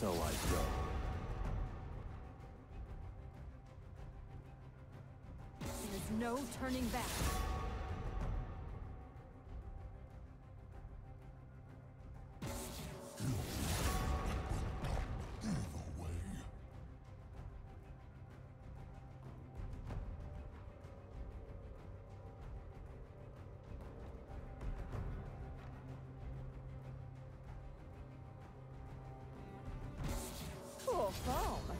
so I go. There's no turning back. Cool foam.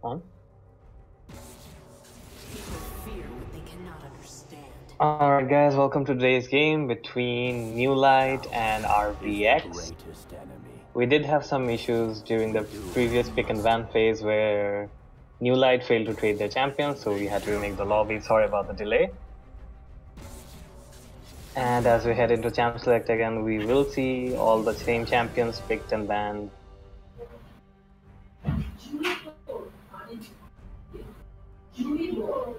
On. People fear what they cannot understand. Alright guys, welcome to today's game between Newlight and RVX. We did have some issues during the previous pick and ban phase where Newlight failed to trade their champions, so we had to remake the lobby. Sorry about the delay. And as we head into champ select again, we will see all the same champions picked and banned.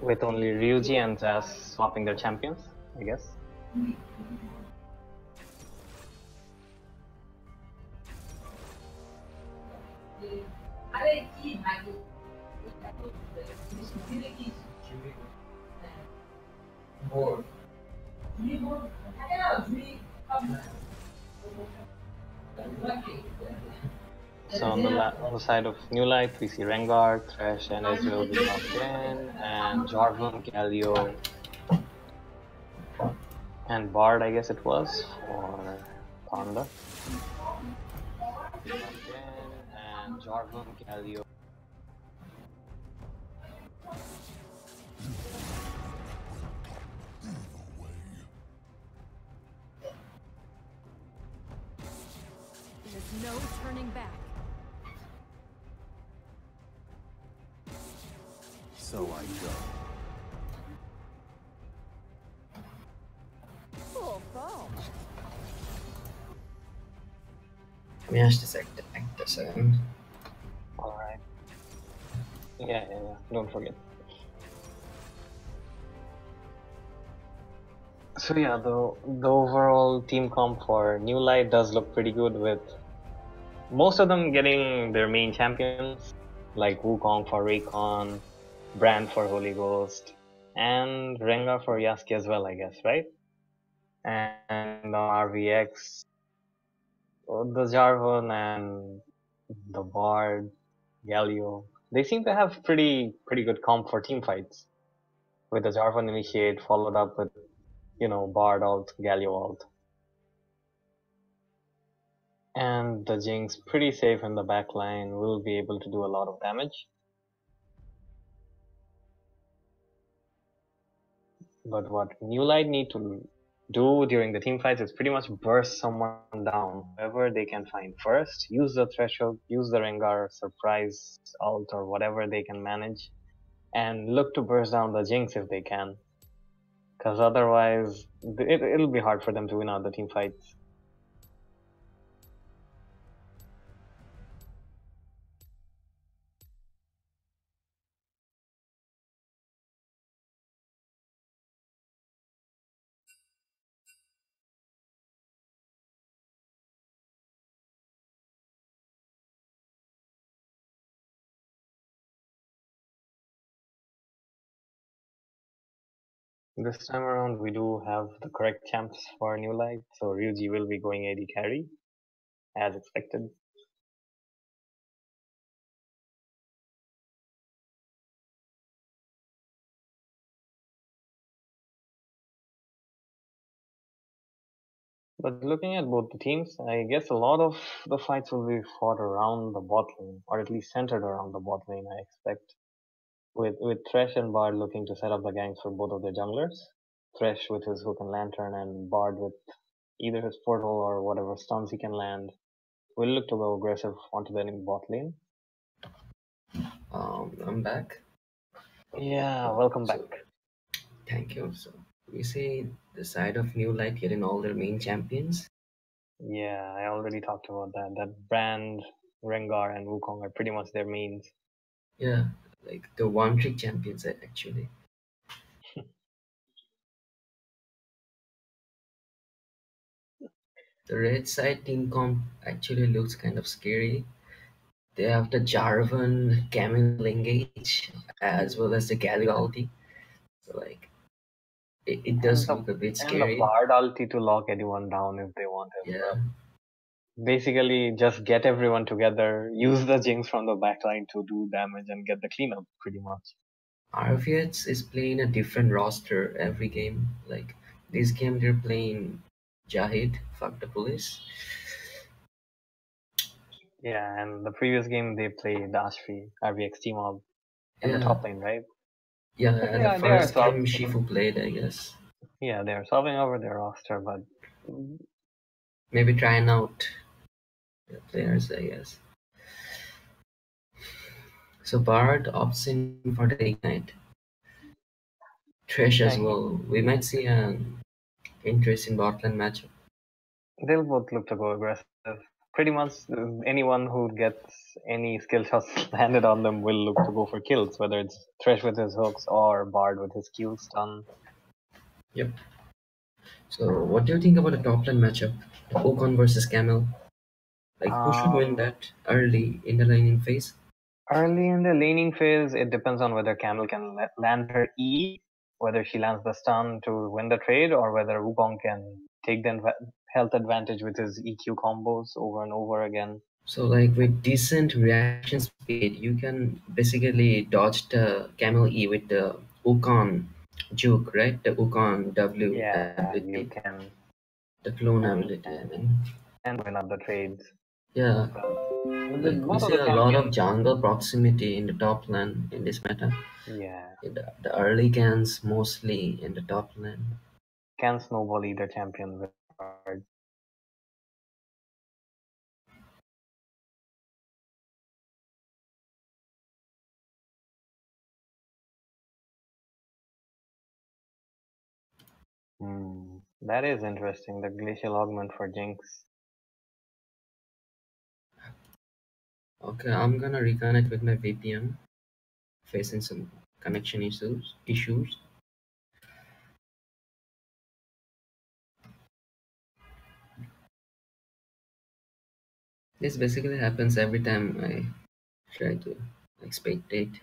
With only Ryuji and Zaz swapping their champions, I guess. So on the side of Newlight, we see Rengar, Thresh, and Ezreal will locked in, and Jarvan, Galio, and Bard, I guess it was, for Panda. Locked in, and Jarvan, Galio. There's no turning back. So I go. Cool foam. Miałeś te second. Alright. Yeah, don't forget. So yeah, the overall team comp for Newlight does look pretty good, with most of them getting their main champions, like Wukong for Raycon, Brand for Holy Ghost, and Rengar for Yasuke as well, I guess, right? And on RVX, the Jarvan and the Bard, Galio, they seem to have pretty good comp for team fights, with the Jarvan initiate followed up with, Bard ult, Galio ult. And the Jinx pretty safe in the back line, will be able to do a lot of damage. But what Newlight need to do during the team fights is pretty much burst someone down, whoever they can find first, use the threshold, use the Rengar surprise ult or whatever they can manage, and look to burst down the Jinx if they can. Because otherwise, it'll be hard for them to win out the team fights. This time around, we do have the correct champs for Newlight, so Ryuji will be going AD carry, as expected. But looking at both the teams, I guess a lot of the fights will be fought around the bot lane, or at least centered around the bot lane, I expect. With Thresh and Bard looking to set up the ganks for both of their junglers. Thresh with his hook and lantern, and Bard with either his portal or whatever stuns he can land, will look to go aggressive onto the enemy bot lane. I'm back. Yeah, welcome back. Thank you. So we see the side of Newlight getting all their main champions. Yeah, I already talked about that. That Brand, Rengar, and Wukong are pretty much their mains. Yeah, like the one-trick champions actually. The red side team comp actually looks kind of scary. They have the Jarvan Camel Engage as well as the Galio ulti. So like it does look a bit And the scary. Bard ulti to lock anyone down if they want as Yeah. well. Basically, just get everyone together, use the Jinx from the backline to do damage and get the cleanup, pretty much. RVX is playing a different roster every game. Like this game, they're playing Jahid, fuck the police. Yeah, and the previous game they played Ashfi, RVX team up. in the Yeah, top lane, right? yeah. But The they are first game Shifu played, I guess. yeah, they are solving over their roster, but Maybe trying out the players, I guess. So Bard opts in for the Ignite. Thresh yeah, as well. We might see an interesting botland matchup. they'll both look to go aggressive. Pretty much anyone who gets any skill shots landed on them will look to go for kills, whether it's Thresh with his hooks or Bard with his Q stun. Yep. So what do you think about the top lane matchup? The Okon versus Camel. Like who should win Um, that early in the laning phase? Early in the laning phase, it depends on whether Camel can land her E, whether she lands the stun to win the trade, or whether Wukong can take the health advantage with his EQ combos over and over again. So like with decent reaction speed, you can basically dodge the Camel E with the Okon juke, right? The Okon W Yeah, ability, you can, the clone and ability. I mean, win up the trades. yeah, But with like we most of see the a lot of champions, jungle proximity in the top lane in this meta. yeah, The early cans mostly in the top lane. can snowball either champion with cards. That is interesting. The glacial augment for Jinx. Okay, I'm gonna reconnect with my VPN, facing some connection issues. This basically happens every time I try to like spectate.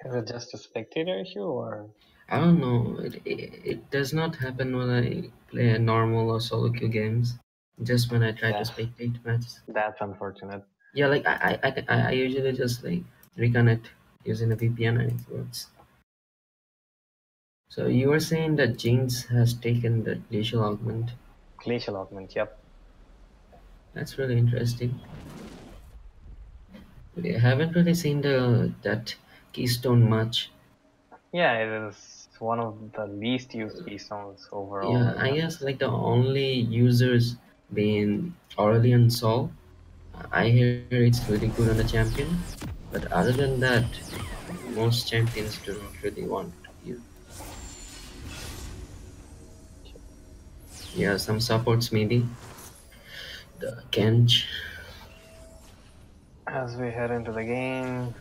Is it just a spectator issue, or I don't know. It does not happen when I play a normal or solo queue games. Just when I try to that? spectate matches. That's unfortunate. Yeah, like I usually just like reconnect using a VPN and it works. So you were saying that Jinx has taken the glacial augment. Glacial augment, yep. That's really interesting. We haven't really seen the that keystone much. Yeah, it is one of the least used keystones overall Yeah, in I the guess like the only users being Aurelion Sol. I hear it's really good on the champion, but other than that, most champions do not really want you. Yeah, some supports maybe. The Kench. As we head into the game,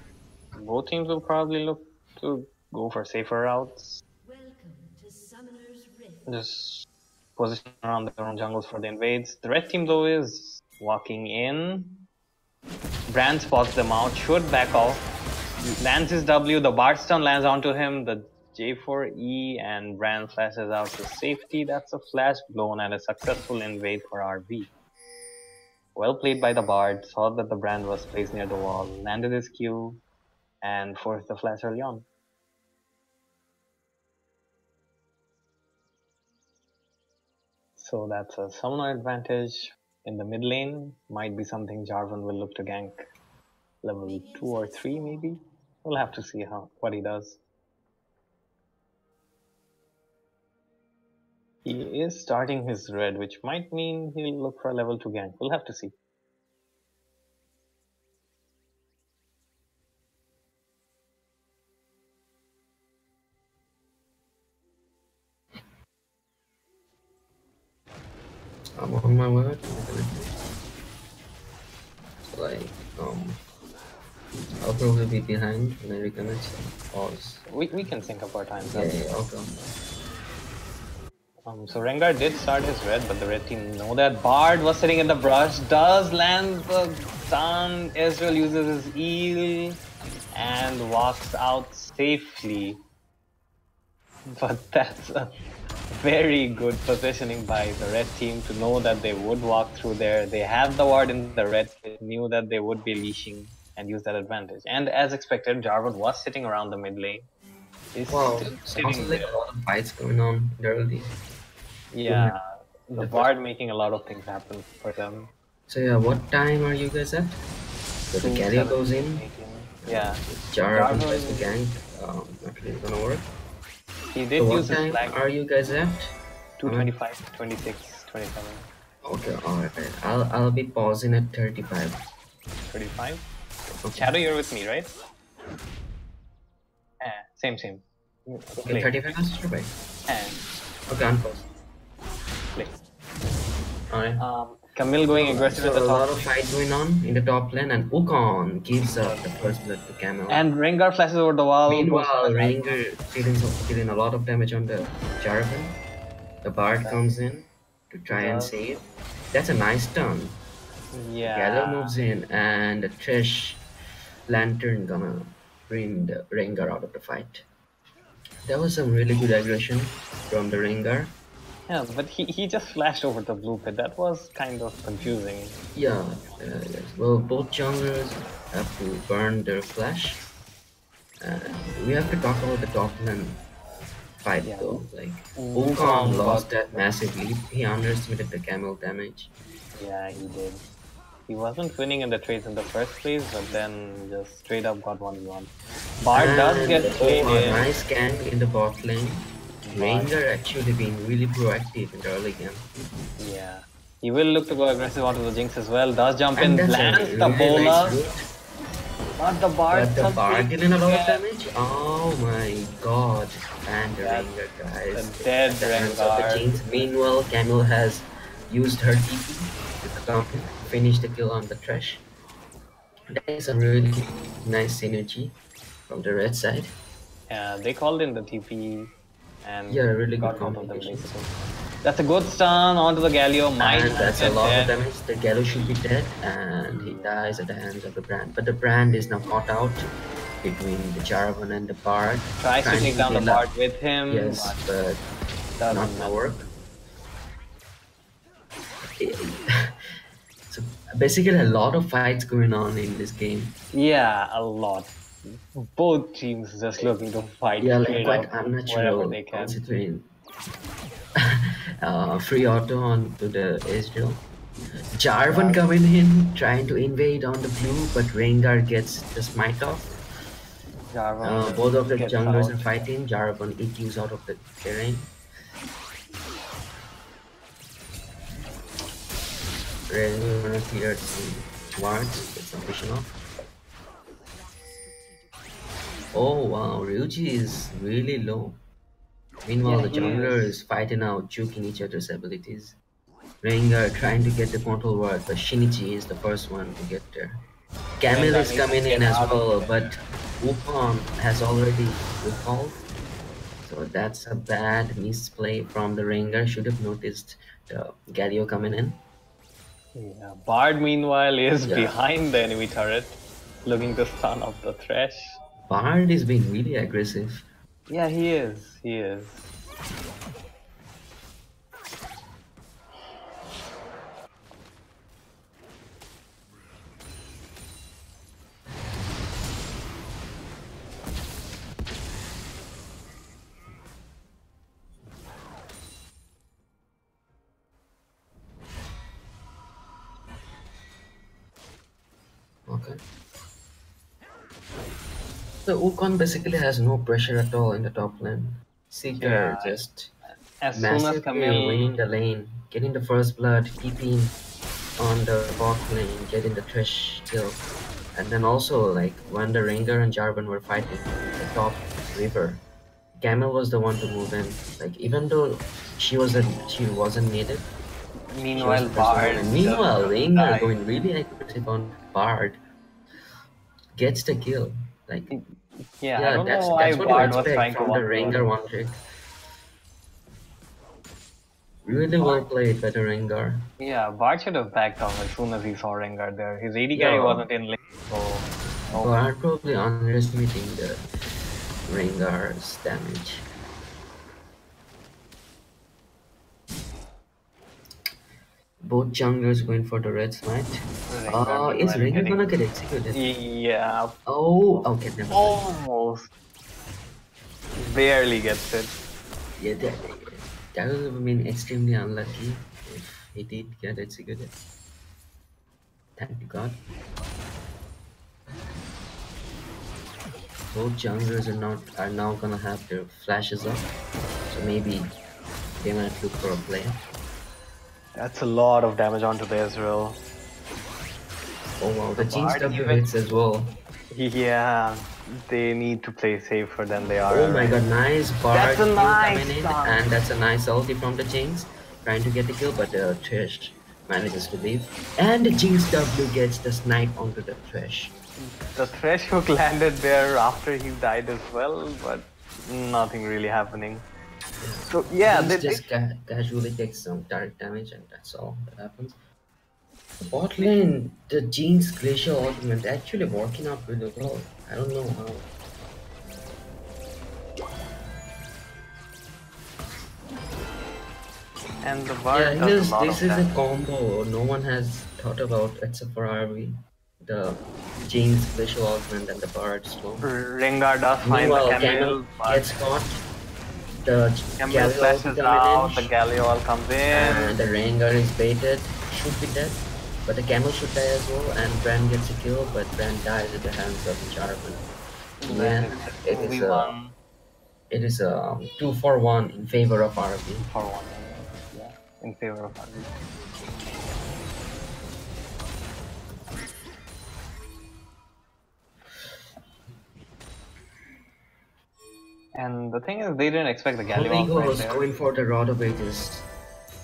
both teams will probably look to go for safer routes. Welcome to Summoner's Rift. Just position around their own jungles for the invades. The red team though is walking in. Brand spots them out, should back off. Lands his W, the Bard stun lands onto him, the J4E, and Brand flashes out to safety. That's a flash blown and a successful invade for RB. Well played by the Bard, saw that the Brand was placed near the wall, landed his Q, and forced the flash early on. So that's a summoner advantage. In the mid lane, might be something Jarvan will look to gank. Level 2 or 3 maybe? We'll have to see what he does. He is starting his red, which might mean he'll look for a level 2 gank. We'll have to see. I'm on my way. So like, I'll probably be behind when I reconnect. So pause. We can sync up our times. Yeah, yeah, okay. So Rengar did start his red, but the red team know that. Bard was sitting in the brush, does land the stun. Ezreal uses his eel and walks out safely. But that's a very good positioning by the red team to know that they would walk through there. They have the ward in the red pit, knew that they would be leashing and use that advantage. And as expected, Jarvan was sitting around the mid lane. He's Wow, still sounds sitting like there. a lot of fights going on early. Yeah, the Bard making a lot of things happen for them. So yeah, what time are you guys at? So the carrier goes in. 2:17. Yeah. Jarvan tries to Jarvan, gank. Not really gonna work. he So did what use his time flag. are you guys at? I'm at 225, 26, 27, okay, alright. I'll be pausing at 35. 35. Okay. Shadow, you're with me, right? Same. Okay, Play. 35 master by. And Okay, unpause. play. Alright. Camille going aggressive at So the a top. lot of fight going on in the top lane, and Wukong gives up the first blood to Camel. And Rengar flashes over the wall, goes for Meanwhile, the Ranger dealing a lot of damage on the Jarvan. The Bard comes in to try and save. That's a nice turn. Gallo Yeah. moves in, and the Thresh Lantern gonna bring the Rengar out of the fight. That was some really good aggression from the Rengar. Yeah, but he just flashed over the blue pit. That was kind of confusing. Yeah, yes. Well, both junglers have to burn their flash. We have to talk about the top lane fight Yeah. though. Like Wukong Wukong lost got- that massive lead. He underestimated the camel damage. Yeah, he did. He wasn't winning in the trades in the first place, but then just straight up got 1v1. Bard does get played a in. nice gank in the bot lane. Ranger actually being really proactive in the early game. Yeah. He will look to go aggressive onto the Jinx as well. Does jump And in, that's a lands the really bola. nice route. But the Bard But the Bard dealing a lot of completely damage. Oh my god. And the That's Ranger guys. a dead The hands of the Rengar. Jinx. Meanwhile, Camille has used her TP to come finish the kill on the Thresh. That is a really nice synergy from the red side. Yeah, they called in the TP and Yeah, really good got both of them combinations. basically. That's a good stun onto the Galio. Might And that's a get lot dead. of damage. The Gallo should be dead, and he dies at the hands of the Brand. But the Brand is now caught out between the Jarvan and the Bard. Tries to trying take down the deal up. Bard with him, Yes, but but not doesn't gonna matter. work. So basically, a lot of fights going on in this game. Yeah, a lot. Both teams just looking to fight Yeah, like straight quite up wherever unnatural they can. considering free auto onto the Ezreal. Jarvan coming in, trying to invade on the blue, but Rengar gets the smite off. Jarvan Both of the gets junglers out. are fighting. Jarvan EQs out of the terrain. Rengar gonna clear some wards, get some vision off. Oh wow, Ryuji is really low. Meanwhile, Yeah, the he jungler is. is fighting out, juking each other's abilities. Rengar trying to get the portal ward, but Shinichi is the first one to get there. Camille Rengar is needs to coming in get as out of well, there. but Wukong has already recalled. So that's a bad misplay from the Rengar. Should have noticed the Galio coming in. Yeah, Bard meanwhile is Yeah. behind the enemy turret, looking to stun off the Thresh. Bard is being really aggressive. Yeah, he is. He is. Okay. So Wukong basically has no pressure at all in the top lane. Seeker Yeah. just As soon as massively Camille, winning the lane, getting the first blood, TPing on the bot lane, getting the Thresh kill. And then also like when the Rengar and Jarvan were fighting the top river, Camille was the one to move in. Like even though she wasn't needed, she was meanwhile, the first one. Bard. And meanwhile, just Rengar died. going really aggressive on Bard gets the kill. Like Yeah, I don't that's know why what you Bard was expect trying to from the one Rengar one trick. Really well played by the Rengar. Yeah, Bard should have backed off as soon as he saw Rengar there. His AD Yeah. carry wasn't in lane, so no. Bard probably underestimating the Rengar's damage. Both junglers going for the red smite. Rengar Is meanwhile Rengar getting- gonna get executed? Yeah, Oh, okay, never mind. almost. Barely gets it. Yeah, that would have been extremely unlucky if he did get executed. Thank God. both junglers are now gonna have their flashes up, so maybe they might look for a play. That's a lot of damage onto the Ezreal. Oh wow, the The Jinx Bard W even. hits as well. Yeah, they need to play safer than they are. Oh my god, nice Bard That's a kill nice coming in, stun. and that's a nice ulti from the Jinx, trying to get the kill, but the Thresh manages to leave. And the Jinx W gets the snipe onto the Thresh. The Thresh hook landed there after he died as well, but nothing really happening. So yeah, Jinx just casually takes some direct damage, and that's all that happens. Bot lane, the Jinx Glacial Ultimate actually working out really well. I don't know how. and the Bard Yeah, does a lot this of is a damage. combo no one has thought about except for RV. The Jinx Glacial Ultimate and the Bard slow. Rengar does find the Meanwhile, Camille, Camel but gets caught. The Camille Galio flashes coming out, the in, Galio comes in. and the Rengar is baited. Should be dead, but the Camel should die as well. And Bran gets a kill, but Bran dies at the hands of Jarvan. Then Yeah, it's a 2v1 it is a 2-for-1 in favor of RV. for one. Yeah, in favor of RB. And the thing is, they didn't expect the Galio Holy right Ghost there. going for the Rod of Ages.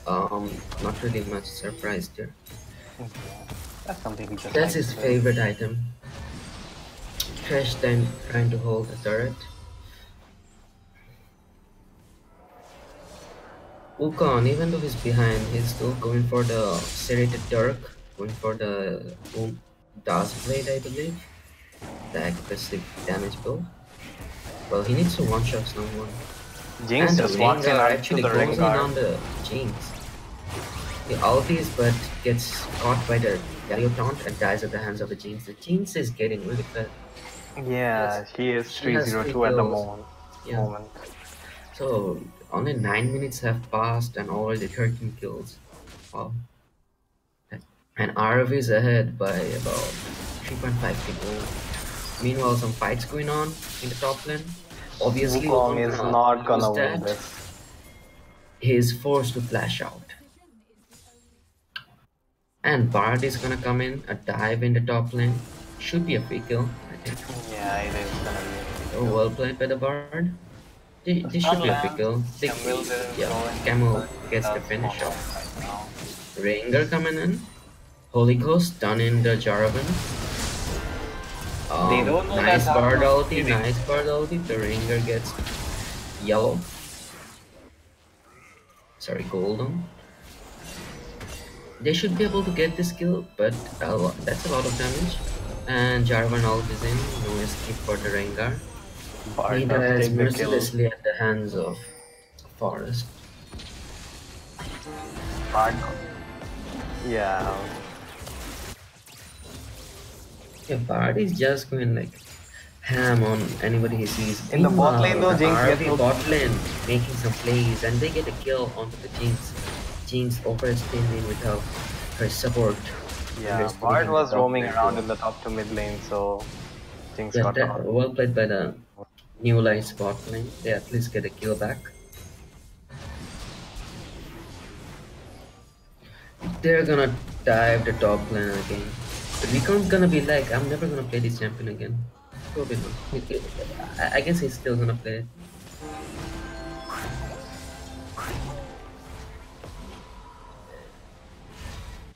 Not really much surprised there. Yeah, that's something he just That's likes his to do. favorite item. Trash then trying to hold the turret. Wukong, even though he's behind, he's still going for the serrated Dirk, going for the Dust Blade, I believe. The aggressive damage build. Well, he needs to one-shot someone. Jinx And the just walks in Rengar onto actually the goes in Rengar. on the Jinx. He ultis but gets caught by the Galio taunt and dies at the hands of the Jinx. The Jinx is getting really fed. Yeah, he is She has 302 at the kills. moment. Yeah. So only 9 minutes have passed and already 13 kills. Wow. And RV is ahead by about 3.5 people. Meanwhile, some fights going on in the top lane. Obviously, Wukong is not gonna lose win that. this. He is forced to flash out. And Bard is gonna come in, a dive in the top lane. Should be a free kill, I think. Yeah, it is gonna be. Oh, well played by the Bard. This should be a free kill. Camille didn't Yeah, go in, Camel but gets the that's finish all off. right now. Rengar coming in. Holy Ghost done in the Jarvan. They don't know Nice that Bard Jarvan ulti, is nice Bard ulti. The Rengar gets yellow. Sorry, golden. They should be able to get this kill, but that's a lot of damage. And Jarvan ult is in, no escape for the Rengar. Bard He does dies take the kill. mercilessly at the hands of Forest. Bard. Yeah. Yeah, Bard is just going like ham on anybody he sees. In the bot lane though, Jinx RV gets bot lane making some plays and they get a kill onto the Jinx. Jinx overextending without her support. Yeah, Bard was roaming around in the top to mid lane, so Jinx Yeah, got that, out. well played by the Newlight bot lane. They at least get a kill back. They're gonna dive the top lane again. The Recon's gonna be like, I'm never gonna play this champion again. Probably not. I guess he's still gonna play it.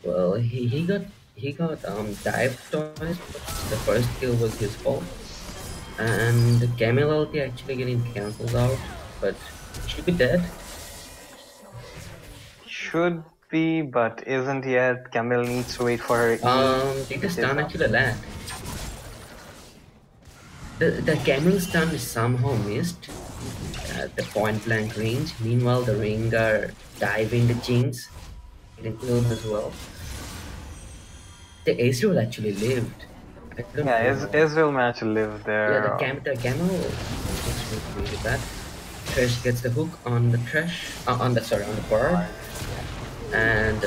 Well, he got dived twice, but the first kill was his fault. And the Camel ulti actually getting cancelled out, but should be dead. Should be, but isn't yet. Camille needs to wait for her. Did the stun actually land? The Camel stun is somehow missed at the point blank range. Meanwhile, the Rengar diving the Jinx, getting killed as well. The Ezreal actually lived. I don't Yeah, know. Ezreal match lived there. Yeah, the Camel looks really bad. Thresh gets the hook on the on the Bard, and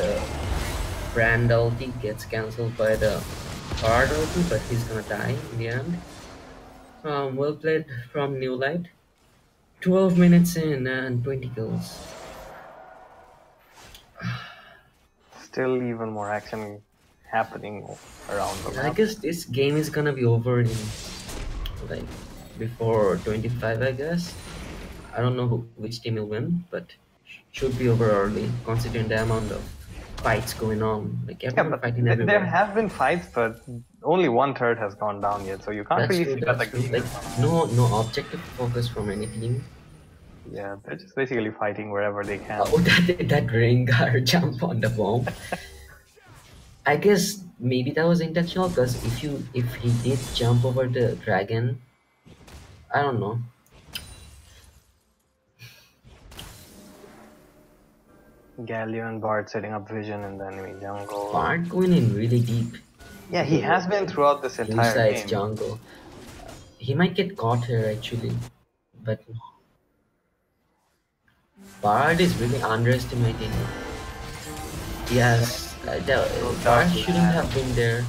Brand ulti gets cancelled by the Bard ulti, but he's gonna die in the end. Well played from Newlight. 12 minutes in and 20 kills. Still even more action happening around the I map. guess this game is gonna be over in like before 25, I guess. I don't know which team will win, but should be over early considering the amount of fights going on. Like Yeah, everyone but fighting there everywhere. have been fights, but only one third has gone down yet, so you can't That's really true. say that the That's true. game Like is gonna. no objective focus from any team. Yeah, they're just basically fighting wherever they can. Oh, that Rengar jump on the bomb. I guess maybe that was intentional because if he did jump over the dragon, I don't know. Galio and Bard setting up vision in the enemy jungle. Bard going in really deep. Yeah, he has been throughout this entire Inside's game. jungle. He might get caught here actually, but Bard is really underestimating. Yes, Bard shouldn't have been there.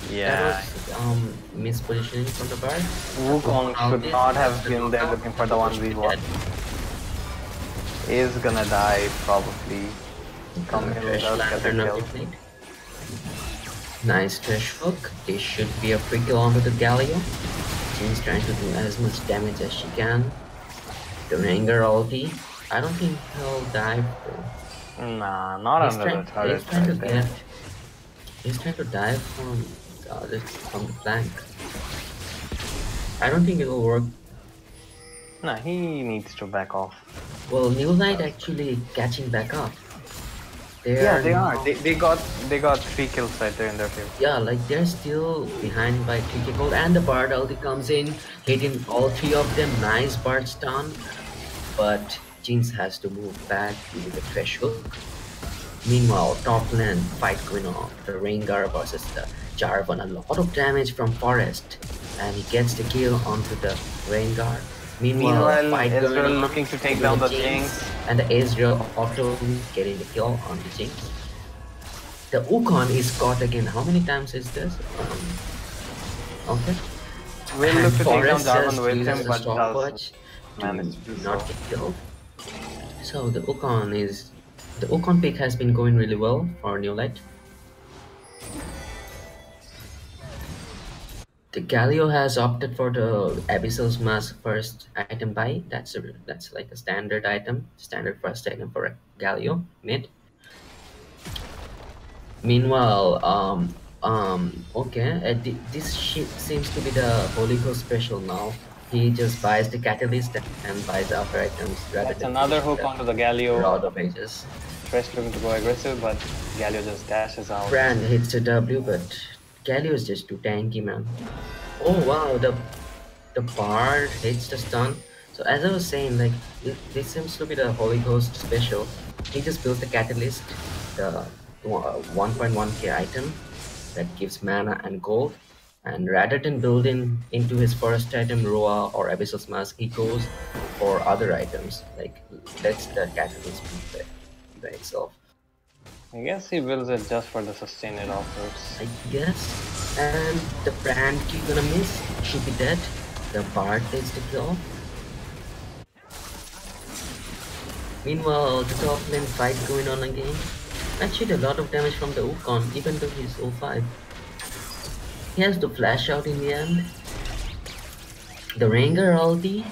Yeah, That was mispositioning from the Bard. Wukong should not have been there looking for the 1v1. Is gonna die probably. Come in without getting killed. Nice trash hook. This should be a free kill onto the Galio. Jin's trying to do as much damage as she can. The Rengar ulti. I don't think he'll dive though. Nah, not under the turret right there. He's trying to dive from the flank. I don't think it'll work. Nah, he needs to back off. Well, Newlight actually catching back up. They are. They got 3 kills right there in their field. Yeah, like they're still behind by 3k gold, and the Bard ulti comes in, hitting all 3 of them. Nice Bard stun, but Jinx has to move back due to the trash hook. Meanwhile, top lane fight going on. The Rengar versus the Jarvan. A lot of damage from Forest, and he gets the kill onto the Rengar. Meanwhile, Ezreal looking to take down the Jinx. And the Ezreal auto getting the kill on the Jinx. The Wukong is caught again. How many times is this? Okay. We'll look to take down Jarvan with him, but does manage to do not get killed. So the Wukong pick has been going really well for Newlight. The Galio has opted for the Abyssal's Mask first item buy. That's like a standard item, standard first item for a Galio mid. Meanwhile, this ship seems to be the Holy Ghost special now. He just buys the catalyst and buys other items rather That's than another hook onto the Galio. Rod of Ages. Thresh looking to go aggressive, but Galio just dashes out. Fran hits the W, but Galio is just too tanky, man. Oh wow, the Bard hits the stun. So as I was saying, like this seems to be the Holy Ghost special. He just builds the catalyst, the 1.1k item that gives mana and gold. And rather than building into his first item Roa or Abyssal's Mask, he goes for other items. Like lets the catalyst be by itself. I guess he builds it just for the sustain it offers. I guess. And the brand key gonna miss. Should be dead. The Bard takes the kill. Meanwhile, the top lane fight going on again. Actually, a lot of damage from the Wukong, even though he's 05. He has to flash out in the end. The Rengar ulti.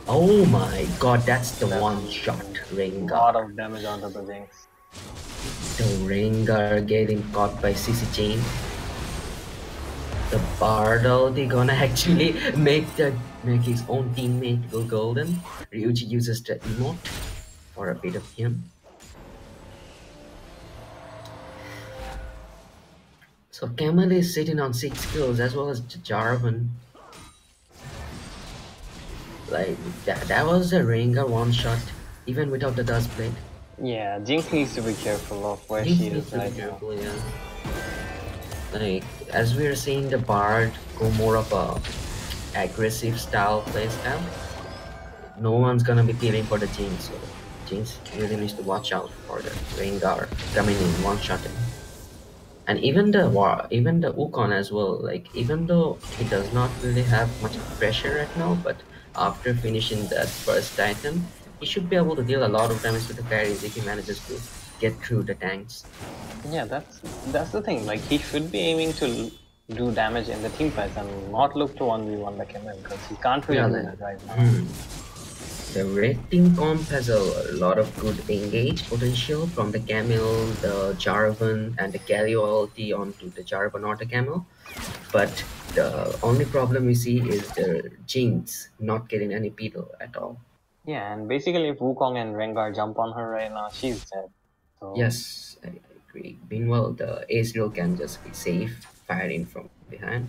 Oh my god, that's the one shot Rengar. A lot of damage onto the Jinx. The Rengar getting caught by CC Chain. The Bard ulti gonna actually make his own teammate go golden. Ryuji uses the emote for a bit of him. So Camel is sitting on 6 kills as well as Jarvan. Like that was a Rengar one shot, even without the Dust Blade. Yeah, Jinx needs to be careful of where she is right now. Yeah. Like as we're seeing the Bard go more of a aggressive style playstyle, no one's gonna be feeling for the Jinx. So Jinx really needs to watch out for the Rengar coming in one shot. And even the Wukong as well. Like even though he does not really have much pressure right now, but after finishing that first item, he should be able to deal a lot of damage to the carries if he manages to get through the tanks. Yeah, that's the thing. Like he should be aiming to do damage in the team fights and not look to 1v1 the Camille because he can't really Yeah, do like, that right now. the red team comp has a lot of good engage potential from the Camel, the Jarvan, and the Galio ulti onto the Jarvan or the Camel. But the only problem we see is the Jinx not getting any beetle at all. Yeah, and basically if Wukong and Rengar jump on her right now, she's dead. So Yes, I agree. Meanwhile, the Ezreal can just be safe, firing from behind.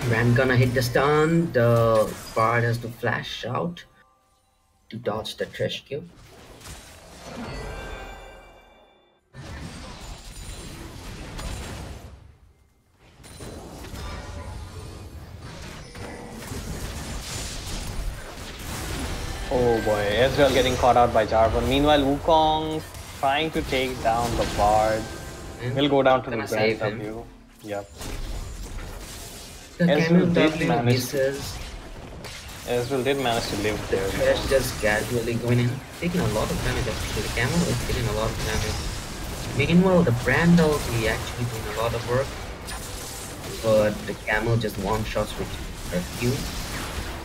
Ram gonna hit the stun. The Bard has to flash out to dodge the trash kill. oh boy, Ezreal getting caught out by Jarvan. Meanwhile, Wukong trying to take down the Bard. And He'll go down to the gonna Grand save him. W. Yep. The Ezreal Camel did W manage- misses. Ezreal did manage to live The there. trash just casually going in, taking a lot of damage actually. The Camel is taking a lot of damage. Meanwhile, the Brand ulti actually doing a lot of work. But the Camel just one-shots with a Q.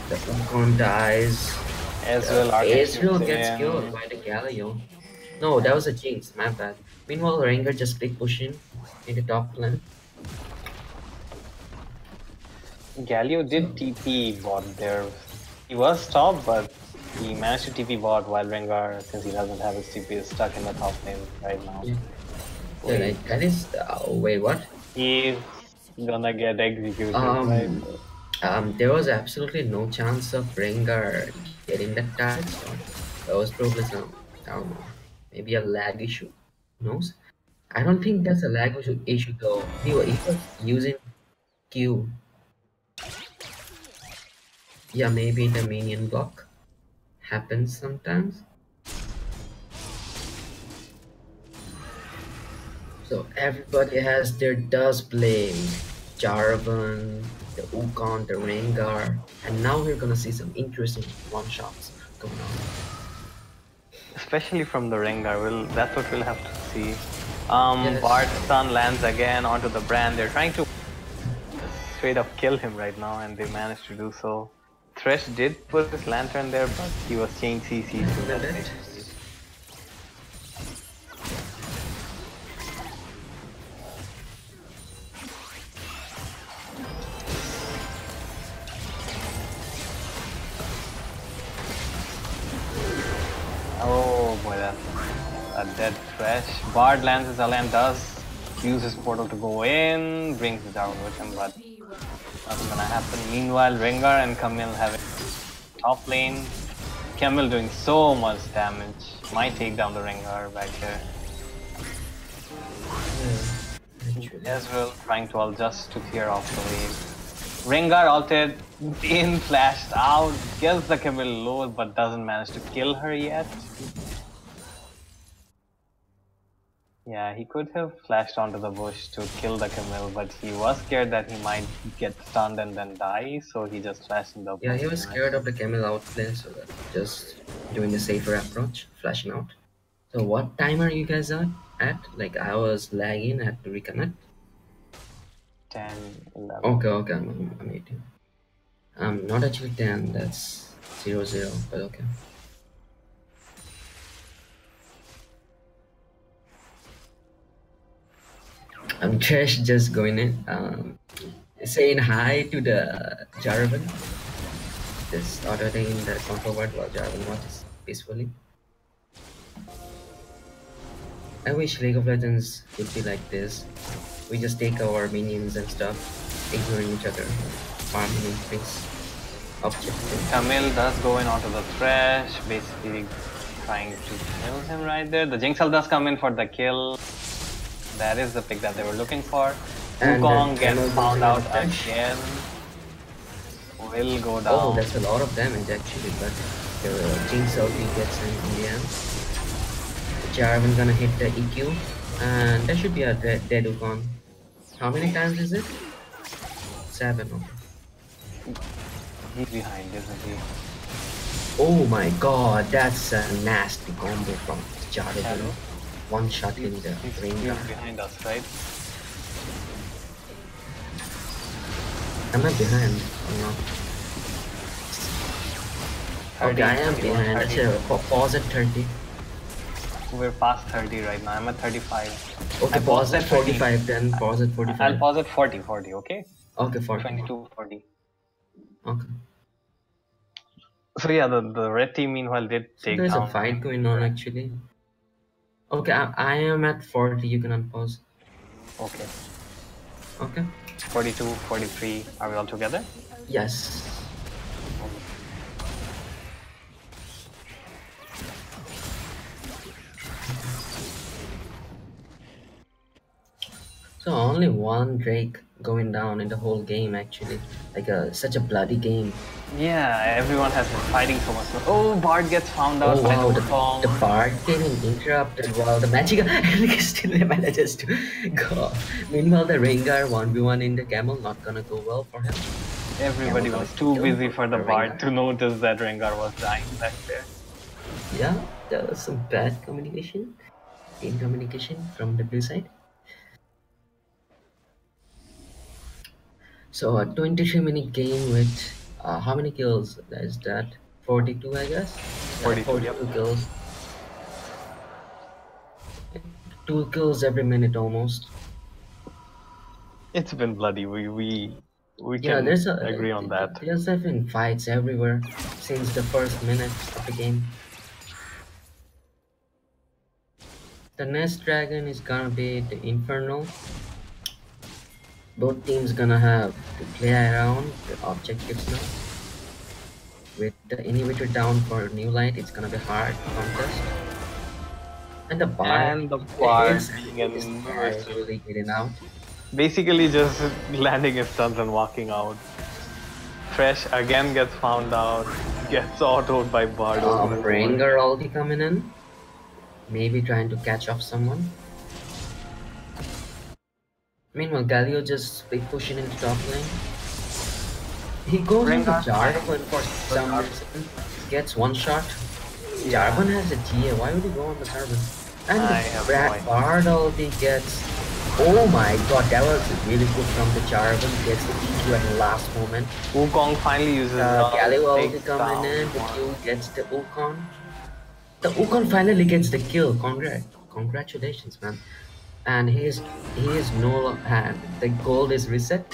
The Wukong dies. Ezreal, Ezreal Arctic gets in. killed by the Galio. No, that was a Jinx, my bad. Meanwhile, Rengar just keep pushing in the top lane. Galio did TP bot there. He was top, but he managed to TP bot while Rengar, since he doesn't have his TP, is stuck in the top lane right now. Yeah. Yeah, like, that is. Wait, what? He's gonna get executed, Um, right? There was absolutely no chance of Rengar getting that tag, so that was probably some, I don't know, maybe a lag issue. Who knows? I don't think that's a lag issue though. He was using Q. Yeah, maybe the minion block happens sometimes. So everybody has their dust blade, Jarvan, the Wukong, the Rengar, and now we're gonna see some interesting one shots going on. Especially from the Rengar, that's what we'll have to see. Yes. Bard stun lands again onto the Brand. They're trying to straight up kill him right now, and they managed to do so. Thresh did put his lantern there, but he was chain CC to Look at that. it. Oh boy, that's a dead Thresh. Bard lands his LM, does use his portal to go in, brings it down with him, but nothing gonna happen. Meanwhile, Rengar and Camille having top lane. Camille doing so much damage. Might take down the Rengar back there. Ezreal trying to ult just to clear off the wave. Rengar ulted, in flashed out, gets the Camille low but doesn't manage to kill her yet. Yeah, he could have flashed onto the bush to kill the Camille, but he was scared that he might get stunned and then die, so he just flashed in the bush. Yeah, he was scared of the Camel outplay, so that just doing the safer approach, flashing out. So what time are you guys at? Like I was lagging, I had to reconnect. 10, 11. Okay, I'm 18. Not actually 10, that's 0, but okay. I'm Trash just going in, saying hi to the Jarvan. Just ordering the control word while Jarvan watches peacefully. I wish League of Legends would be like this. We just take our minions and stuff, ignoring each other, farming and things, objectives. Camille does go in onto the Thresh, basically trying to kill him right there. The Jinxel does come in for the kill. That is the pick that they were looking for. And Wukong Camille gets goes found in out on Thresh. again. Will go Oh, down. that's a lot of damage actually, but the Jinx ulti gets in the end. Jarvan gonna hit the EQ. And there should be a dead Wukong. How many times is it? 7. Okay. He's behind, isn't he? Oh my god, that's a nasty combo from Jarvan. Shadow? One shot in the He's Rengar. behind us, right? Am I behind or not? 30, Okay, I am 31, behind. 30. Let's pause at 30. We're past 30 right now. I'm at 35. Okay, I pause at 30. 45 then. Pause at 45. I'll pause at 40, okay? Okay, 40. 22, 40. Okay. So yeah, the red team meanwhile did So take there's down. a fight going on actually. Okay, I am at 40. You can unpause. Okay. Okay. 42, 43. Are we all together? Yes. So only one Drake going down in the whole game actually. Like such a bloody game. Yeah, everyone has been fighting so much. Oh, Bard gets found out Oh by wow, the the Wukong. Bard getting interrupted while the magic still manages to go. Meanwhile, the Rengar 1v1 in the camel not gonna go well for him. Everybody Camel was gonna too kill busy for the Bard Rengar. to notice that Rengar was dying back there. Yeah, there was some bad communication, team communication from the blue side. So a 23-minute game with how many kills? Is that 42, I guess? Yeah, 42, yep. 42 kills. 2 kills every minute almost. It's been bloody. We Yeah, can agree on that. there's been fights everywhere since the first minute of the game. The next dragon is gonna be the Infernal. Both teams gonna have to play around the objectives now. With the inhibitor down for Newlight, it's gonna be hard contest. And the Bard being is really getting out. basically just landing his stuns and walking out. Fresh again gets found out, gets autoed by Bard. Rengar already coming in. Maybe trying to catch off someone. Meanwhile, Galio just big pushing into top lane. He goes into Jarvan for some reason. Gets one shot. Jarvan has a TA. Why would he go on the Jarvan? And the Bard already gets. Oh my god, that was really good from the Jarvan. Gets the EQ at the last moment. Wukong finally uses Galio already coming in. The Q gets the Wukong. The Wukong finally gets the kill. Congratulations, man. And he is no hand. The gold is reset.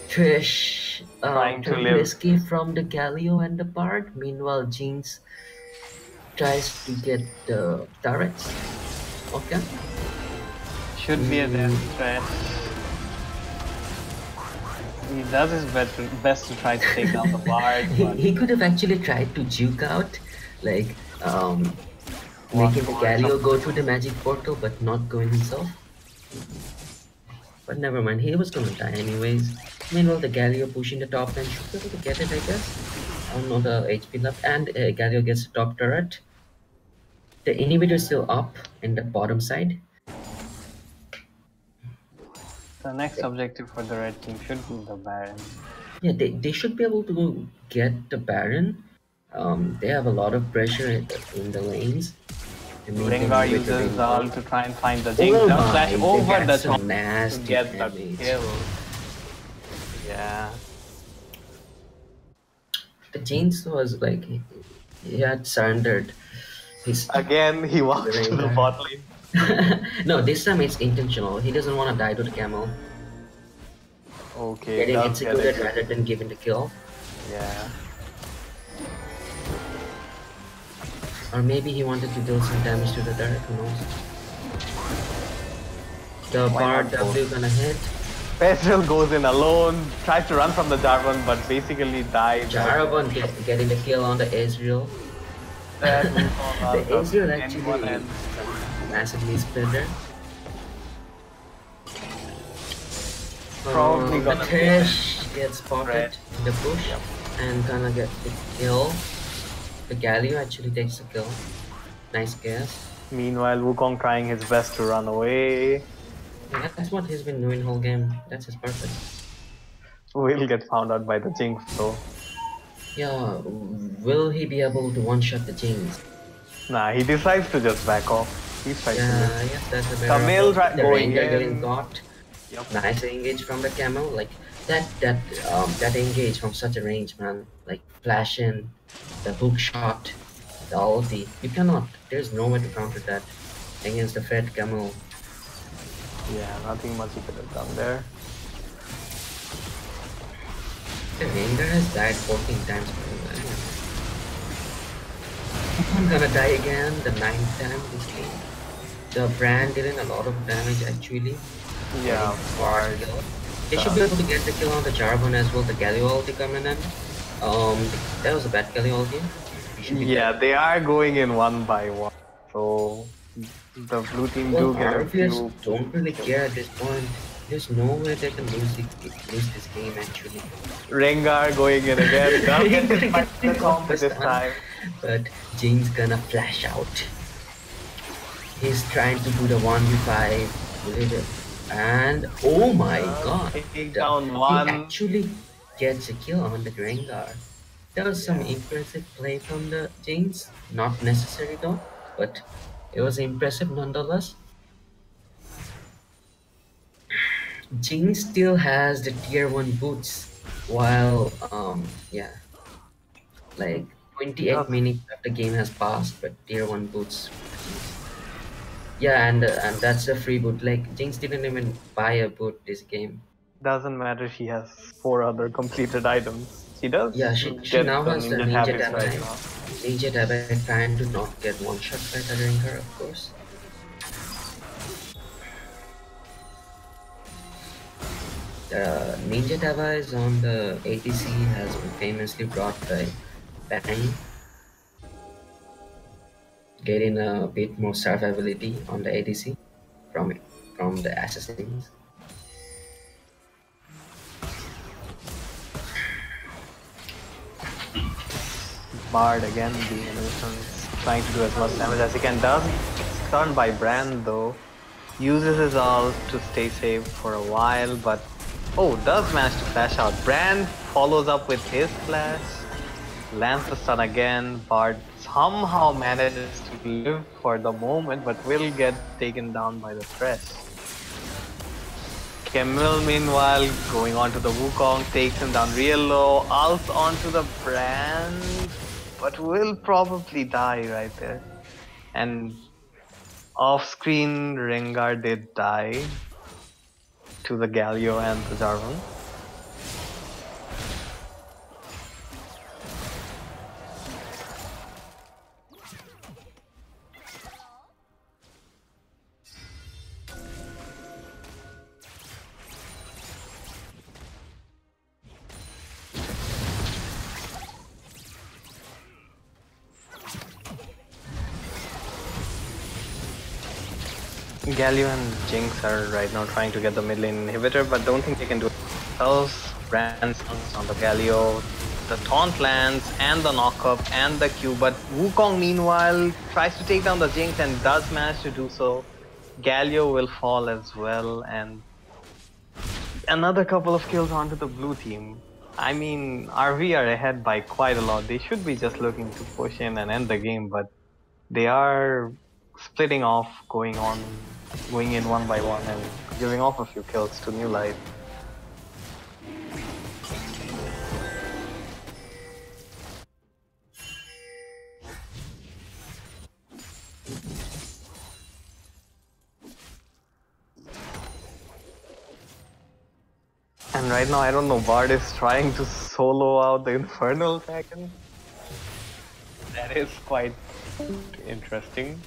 Trish trying to escape from the Galio and the Bard. Meanwhile, Jinx tries to get the turrets. Okay. Should be a death threat. He does his best to try to take down the Bard. He could have actually tried to juke out, like making the Galio go through the magic portal, but not going himself. But never mind, he was gonna die anyways. Meanwhile, the Galio pushing the top and should be able to get it, I guess. I don't know the HP left, and Galio gets the top turret. The inhibitor is still up in the bottom side. The next objective for the red team should be the Baron. Yeah, they should be able to get the Baron. They have a lot of pressure in the lanes. Rengar uses Zal to try and find the Jinx. Slash over the top to get the kill. Yeah. The Jinx was like, he had surrendered. Again, he walked to the bot lane. No, this time it's intentional. He doesn't want to die to the camel. Okay. Getting executed rather than giving the kill. Yeah. Or maybe he wanted to deal some damage to the turret, who knows. The Bard W gonna hit. Petrel goes in alone, tries to run from the Jarvan, but basically dies. Jarvan getting the kill on the Ezreal. The Ezreal actually massively splittered. Probably the Trish gets spotted in the bush and gonna get the kill. The Galio actually takes the kill. Nice guess. Meanwhile, Wukong trying his best to run away. And that's what he's been doing whole game. That's his purpose. Will get found out by the Jinx though. Yeah, will he be able to one-shot the Jinx? Nah, he decides to just back off. He's trying to Yeah, win. yes, that's a better Camille approach. The going Ranger in. getting caught. Yep. Nice engage from the Camel. Like that engage from such a range, man. Like flash in, the hook shot, the ulti. You cannot. There's no way to counter that against the Fed Camel. Yeah, nothing much he could have done there. The Ranger has died 14 times. I'm gonna die again the 9th time this game. The brand dealing a lot of damage actually. Yeah, Bard. They should be able to get the kill on the Jarvan as well. The Galio ulti coming in. That was a bad Galio ulti. Yeah, they are going in one by one. So the blue team do get a few. Don't really care at this point. There's no way they can lose this game actually. Rengar going in again. Doesn't get the comp this time. But Jinx gonna flash out. He's trying to do the 1v5 and oh my god, Take down one. He actually gets a kill on the Rengar. There was some impressive play from the Jinx, not necessary though, but it was impressive nonetheless. Jinx still has the tier 1 boots while yeah, like 28 minutes after the game has passed, but tier 1 boots. Yeah, and that's a free boot. Like Jinx didn't even buy a boot this game. Doesn't matter. She has 4 other completed items. She does. Yeah, she now has the Ninja Tab right now. Ninja Tab trying to not get one shot by the Rengar, of course. Ninja Taba is on the ATC, has been famously brought by Bang, getting a bit more survivability on the ATC from the assassins. Bard again being innocent, trying to do as much damage as he can. Does turned by Brand though. Uses his ult to stay safe for a while, but does manage to flash out. Brand follows up with his flash, lands the stun again. Bard somehow manages to live for the moment, but will get taken down by the thresh. Camille meanwhile going on to the Wukong, takes him down real low, ults onto the Brand, but will probably die right there. And off screen, Rengar did die to the Galio and the Jarvan. Galio and Jinx are right now trying to get the mid lane inhibitor, but don't think they can do it themselves. Brand on the Galio, the taunt lands and the knockup and the Q, but Wukong meanwhile tries to take down the Jinx and does manage to do so. Galio will fall as well, and another couple of kills onto the blue team. I mean, RV are ahead by quite a lot. They should be just looking to push in and end the game, but they are splitting off, going in one by one and giving off a few kills to Newlight. And right now I don't know, Bard is trying to solo out the Infernal Dragon. That is quite interesting.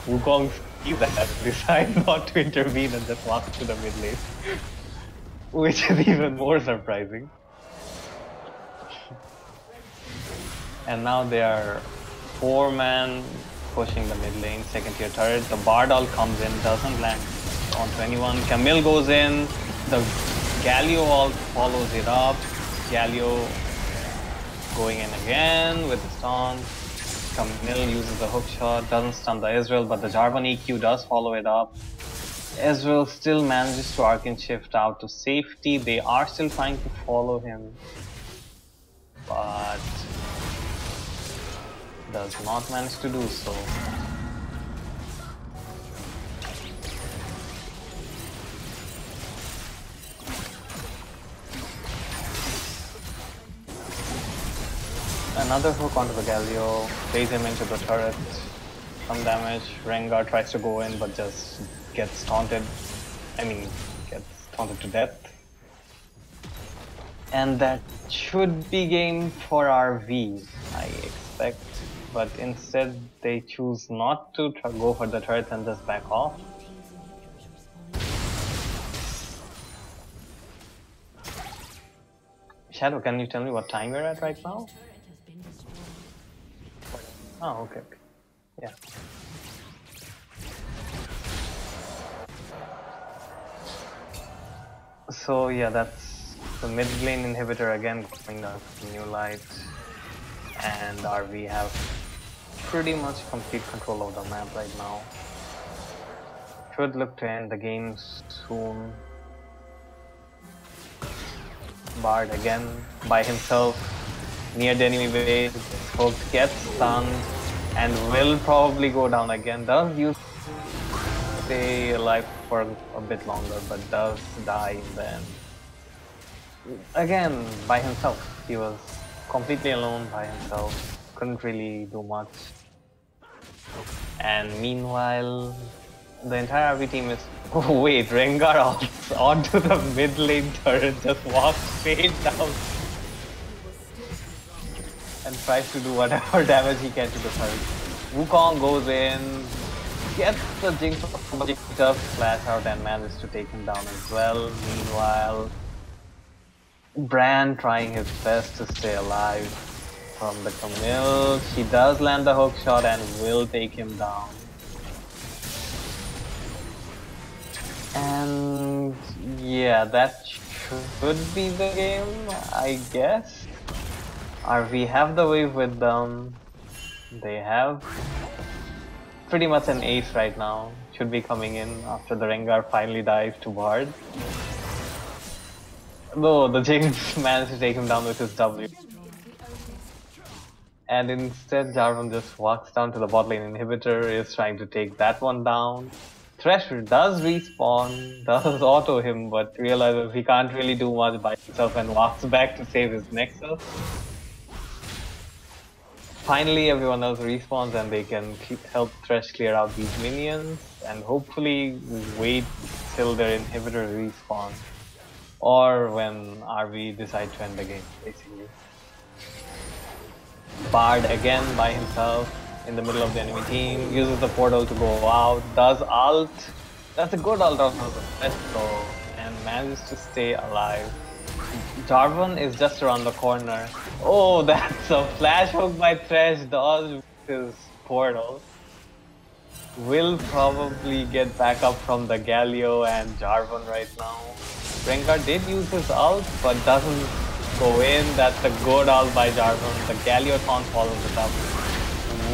Wukong sees that, decides not to intervene and just walks to the mid lane. Which is even more surprising. And now they are 4-man pushing the mid lane, second tier turret. The Bard all comes in, doesn't land on 21. Camille goes in, the Galio all follows it up. Galio going in again with the stun. Camille uses the hook shot, doesn't stun the Ezreal, but the Jarvan EQ does follow it up. Ezreal still manages to Arcane Shift out to safety. They are still trying to follow him, but does not manage to do so. Another hook onto the Galio, plays him into the turret. Some damage. Rengar tries to go in but just gets taunted. Gets taunted to death. And that should be game for RV, I expect. But instead they choose not to go for the turret and just back off. Shadow, can you tell me what time we're at right now? Oh, okay. Yeah. So yeah, that's the mid lane inhibitor again going up to Newlight, and RV have pretty much complete control of the map right now. Should look to end the game soon. Bard again by himself near the enemy base, hooked, gets stunned, and will probably go down again. Does use stay alive for a bit longer, but does die in the end. Again, by himself. He was completely alone by himself. Couldn't really do much. And meanwhile, the entire RV team is... Oh wait, Rengar onto the mid lane turret, just walks straight down and tries to do whatever damage he can to the turret. Wukong goes in, gets the Jinx does flash out and manages to take him down as well. Meanwhile, Bran trying his best to stay alive from the Camille. She does land the hook shot and will take him down. And yeah, that should be the game, I guess. RV have the wave with them. They have pretty much an ace right now. Should be coming in after the Rengar finally dives to Bard. Though the Jinx managed to take him down with his W. And instead Jarvan just walks down to the bot lane inhibitor, is trying to take that one down. Thresher does respawn, does auto him, but realizes he can't really do much by himself and walks back to save his Nexus. Finally everyone else respawns and they can help Thresh clear out these minions and hopefully wait till their inhibitor respawns. Or when RV decide to end the game, basically. Bard again by himself in the middle of the enemy team, uses the portal to go out, does ult. That's a good ult of the Thresh though, and manages to stay alive. Jarvan is just around the corner. Oh, that's a flash hook by Thresh, dodge with his portal. Will probably get back up from the Galio and Jarvan right now. Rengar did use his ult, but doesn't go in. That's a good ult by Jarvan. The Galio taunt follows it up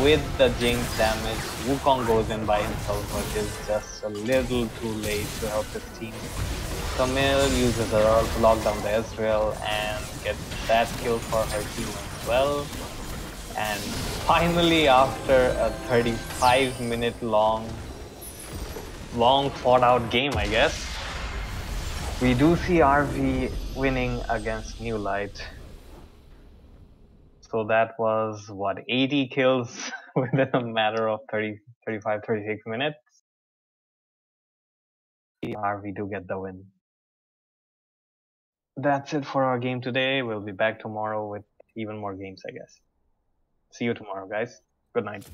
with the Jinx damage. Wukong goes in by himself, but is just a little too late to help his team. Camille uses her ult to lock down the Ezreal and gets that kill for her team as well. And finally, after a 35-minute long fought out game, I guess, we do see RV winning against Newlight. So that was, what, 80 kills within a matter of 35, 36 minutes. RV do get the win. That's it for our game today. We'll be back tomorrow with even more games, I guess. See you tomorrow, guys. Good night.